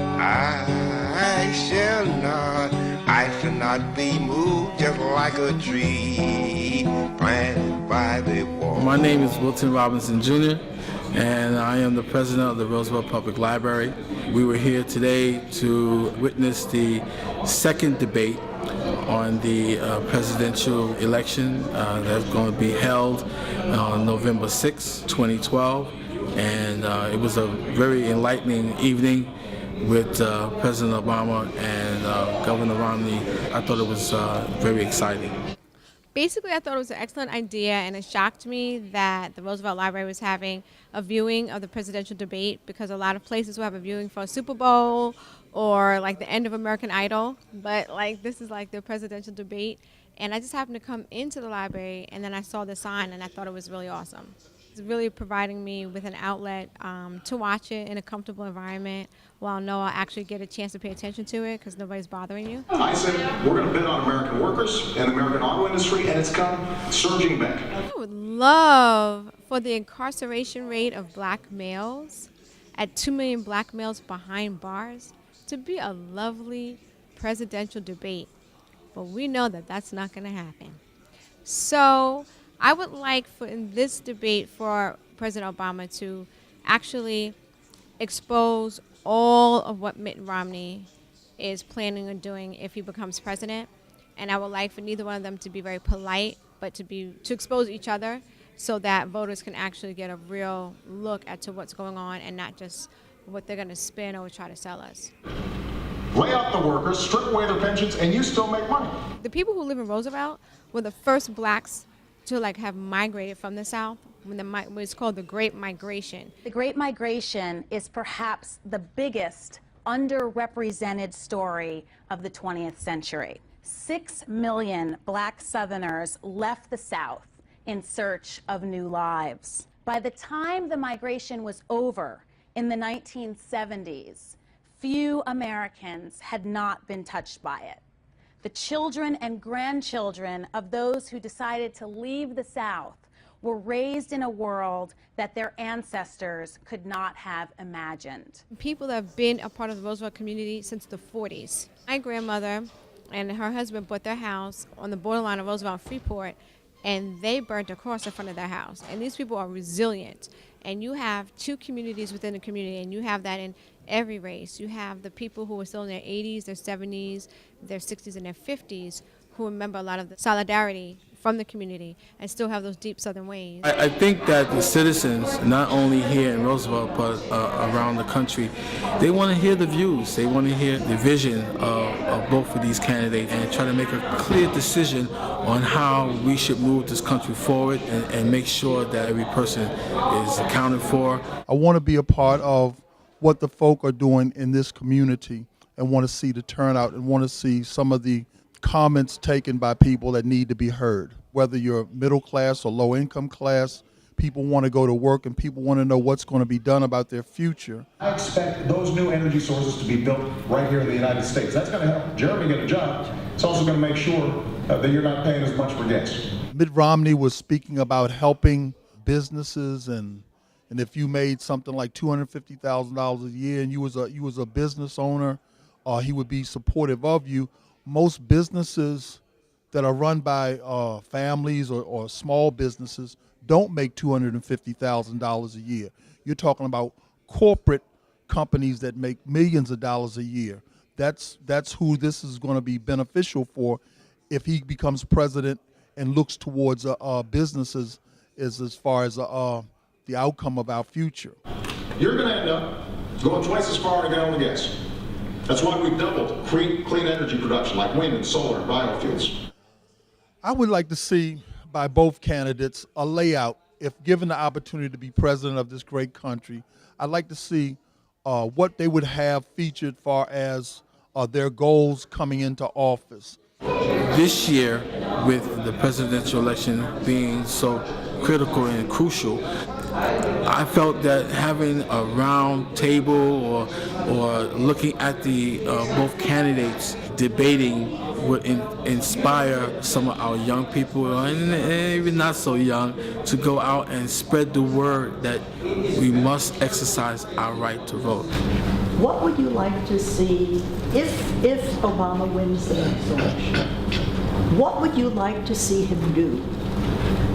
I shall not be moved just like a tree planted by the water. My name is Wilton Robinson Jr., and I am the president of the Roosevelt Public Library. We were here today to witness the second debate on the presidential election that's going to be held on November 6, 2012. And it was a very enlightening evening with President Obama and Governor Romney. I thought it was very exciting. Basically, I thought it was an excellent idea, and it shocked me that the Roosevelt Library was having a viewing of the presidential debate, because a lot of places will have a viewing for a Super Bowl or like the end of American Idol, but like this is like the presidential debate. And I just happened to come into the library, and then I saw the sign, and I thought it was really awesome. It's really providing me with an outlet to watch it in a comfortable environment while I know I'll actually get a chance to pay attention to it because nobody's bothering you. I said we're going to bet on American workers and the American auto industry, and it's come surging back. I would love for the incarceration rate of black males at 2 million black males behind bars to be a lovely presidential debate. But we know that that's not going to happen. So I would like for in this debate for President Obama to actually expose all of what Mitt Romney is planning on doing if he becomes president. And I would like for neither one of them to be very polite, but to expose each other so that voters can actually get a real look at to what's going on and not just what they're going to spin or try to sell us. Lay off the workers, strip away their pensions, and you still make money. The people who live in Roosevelt were the first blacks to like have migrated from the South when it's called the Great Migration. The Great Migration is perhaps the biggest underrepresented story of the 20th century. 6 million black Southerners left the South in search of new lives. By the time the migration was over in the 1970s, few Americans had not been touched by it. The children and grandchildren of those who decided to leave the South were raised in a world that their ancestors could not have imagined. People that have been a part of the Roosevelt community since the 40s. My grandmother and her husband bought their house on the borderline of Roosevelt and Freeport, and they burnt a cross in front of their house. And these people are resilient. And you have two communities within the community, and you have that in every race. You have the people who are still in their 80s, their 70s, their 60s, and their 50s who remember a lot of the solidarity from the community and still have those deep Southern ways. I think that the citizens, not only here in Roosevelt, but around the country, they want to hear the views. They want to hear the vision of both of these candidates and try to make a clear decision on how we should move this country forward and make sure that every person is accounted for. I want to be a part of what the folk are doing in this community and want to see the turnout and want to see some of the comments taken by people that need to be heard. Whether you're middle class or low income class, people want to go to work and people want to know what's going to be done about their future. I expect those new energy sources to be built right here in the United States. That's going to help Jeremy get a job. It's also going to make sure that you're not paying as much for gas. Mitt Romney was speaking about helping businesses, and if you made something like $250,000 a year and you was a business owner, he would be supportive of you. Most businesses that are run by families or small businesses don't make $250,000 a year. You're talking about corporate companies that make millions of dollars a year. That's who this is going to be beneficial for if he becomes president and looks towards businesses as far as the outcome of our future. You're going to end up going twice as far to get on the gas. That's why we've doubled clean energy production like wind and solar and biofuels. I would like to see by both candidates a layout. If given the opportunity to be president of this great country, I'd like to see what they would have featured far as their goals coming into office. This year, with the presidential election being so critical and crucial, I felt that having a round table or looking at the both candidates debating would inspire some of our young people, and even not so young, to go out and spread the word that we must exercise our right to vote. What would you like to see if Obama wins the next election? What would you like to see him do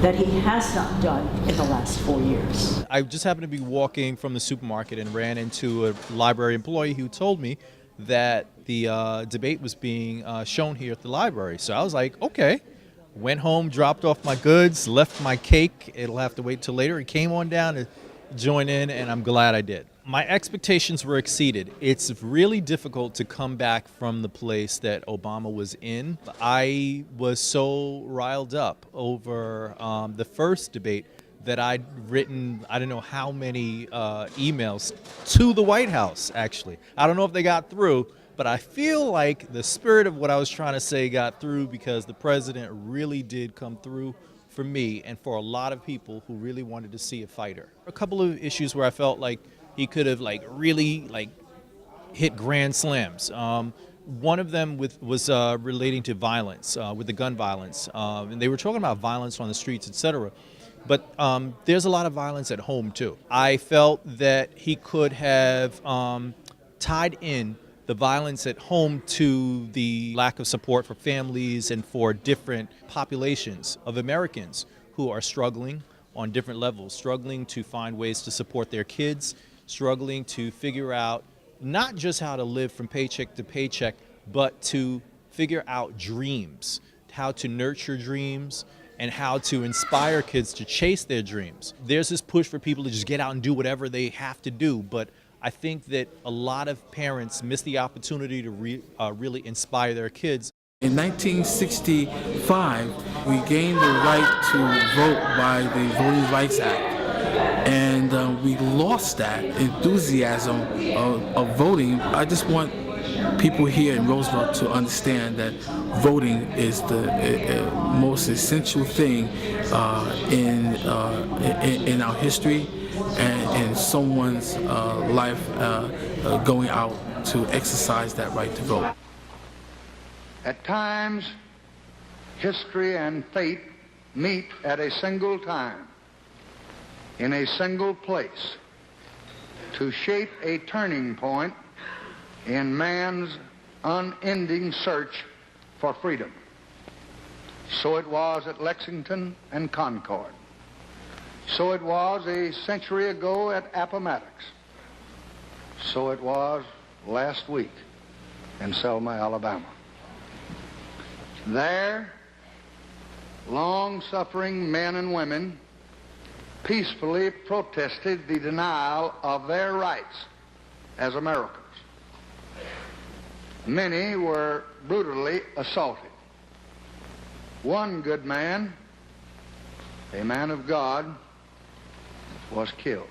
that he has not done in the last 4 years? I just happened to be walking from the supermarket and ran into a library employee who told me that the debate was being shown here at the library. So I was like, okay. Went home, dropped off my goods, left my cake. It'll have to wait till later. He came on down to join in, and I'm glad I did. My expectations were exceeded. It's really difficult to come back from the place that Obama was in. I was so riled up over the first debate that I'd written, I don't know how many emails to the White House, actually. I don't know if they got through, but I feel like the spirit of what I was trying to say got through because the president really did come through for me and for a lot of people who really wanted to see a fighter. A couple of issues where I felt like he could have really hit grand slams. One of them was relating to violence, with the gun violence. And they were talking about violence on the streets, etc. But there's a lot of violence at home, too. I felt that he could have tied in the violence at home to the lack of support for families and for different populations of Americans who are struggling on different levels, struggling to find ways to support their kids, struggling to figure out not just how to live from paycheck to paycheck, but to figure out dreams, how to nurture dreams, and how to inspire kids to chase their dreams. There's this push for people to just get out and do whatever they have to do, but I think that a lot of parents miss the opportunity to really inspire their kids. In 1965, we gained the right to vote by the Voting Rights Act. And we lost that enthusiasm of voting. I just want people here in Roosevelt to understand that voting is the most essential thing in our history and in someone's life going out to exercise that right to vote. At times, history and fate meet at a single time, in a single place, to shape a turning point in man's unending search for freedom. So it was at Lexington and Concord. So it was a century ago at Appomattox. So it was last week in Selma, Alabama. There, long-suffering men and women peacefully protested the denial of their rights as Americans. Many were brutally assaulted. One good man, a man of God, was killed.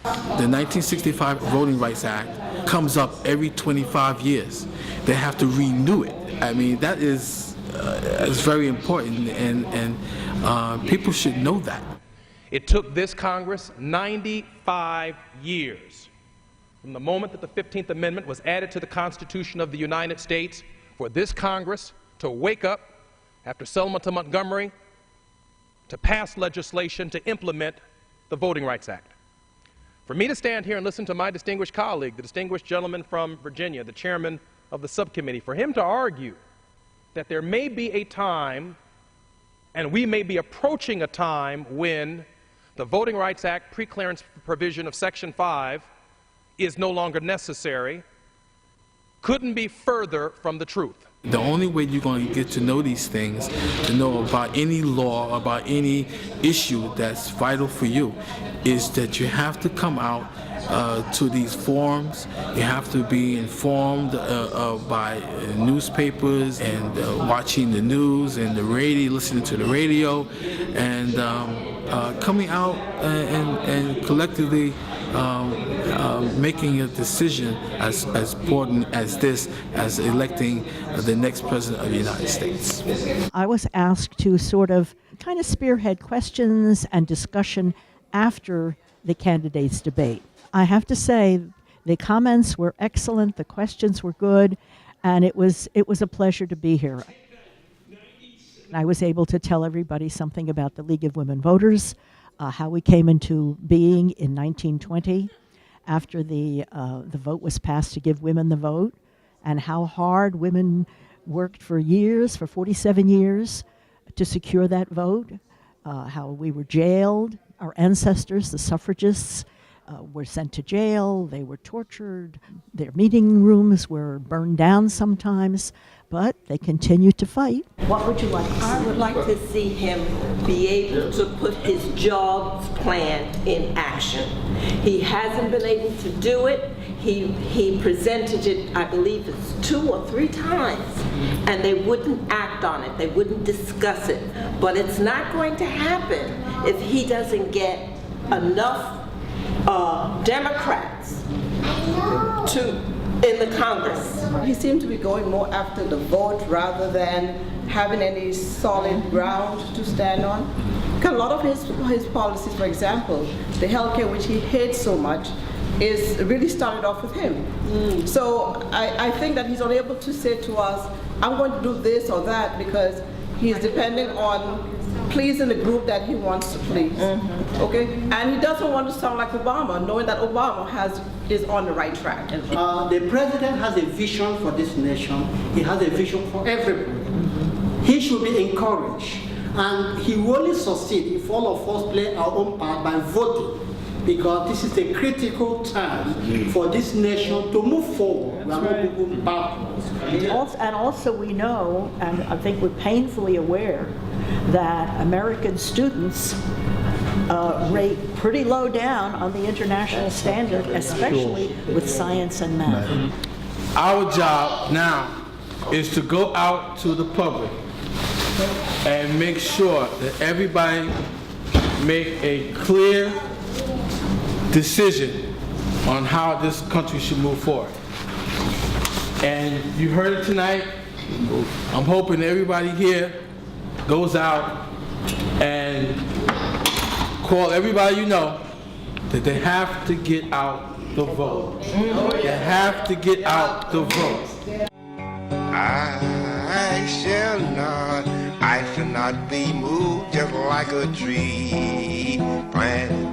The 1965 Voting Rights Act comes up every 25 years. They have to renew it. I mean, that is very important, and people should know that. It took this Congress 95 years from the moment that the 15th Amendment was added to the Constitution of the United States for this Congress to wake up after Selma to Montgomery to pass legislation to implement the Voting Rights Act. For me to stand here and listen to my distinguished colleague, the distinguished gentleman from Virginia, the chairman of the subcommittee, for him to argue that there may be a time, and we may be approaching a time, when the Voting Rights Act preclearance provision of Section 5 is no longer necessary, couldn't be further from the truth. The only way you're going to get to know these things, to know about any law, about any issue that's vital for you, is that you have to come out to these forums. You have to be informed by newspapers and watching the news and the radio, listening to the radio, and coming out and collectively making a decision as important as this, as electing the next president of the United States. I was asked to sort of kind of spearhead questions and discussion after the candidates' debate. I have to say the comments were excellent, the questions were good, and it was a pleasure to be here. I was able to tell everybody something about the League of Women Voters, how we came into being in 1920, after the vote was passed to give women the vote, and how hard women worked for years, for 47 years, to secure that vote, how we were jailed. Our ancestors, the suffragists, were sent to jail, they were tortured, their meeting rooms were burned down sometimes, but they continued to fight. What would you like to see? I would like to see him be able to put his jobs plan in action. He hasn't been able to do it. He presented it, I believe it's 2 or 3 times, and they wouldn't act on it. They wouldn't discuss it. But it's not going to happen if he doesn't get enough Democrats in the Congress. He seemed to be going more after the vote rather than having any solid ground to stand on. Because a lot of his policies, for example, the healthcare, which he hates so much, is really started off with him. So I think that he's unable to say to us, I'm going to do this or that, because he's depending on pleasing the group that he wants to please. Okay? And he doesn't want to sound like Obama, knowing that Obama is on the right track. The president has a vision for this nation. He has a vision for everybody. He should be encouraged. And he will only succeed if all of us play our own part by voting, because this is a critical time for this nation to move forward. We are not moving backwards. And also we know, and I think we're painfully aware, that American students rate pretty low down on the international standard, especially with science and math. Our job now is to go out to the public and make sure that everybody make a clear decision on how this country should move forward. And you heard it tonight. I'm hoping everybody here goes out and call everybody you know that they have to get out the vote. They have to get out the vote. I shall not be moved just like a tree planted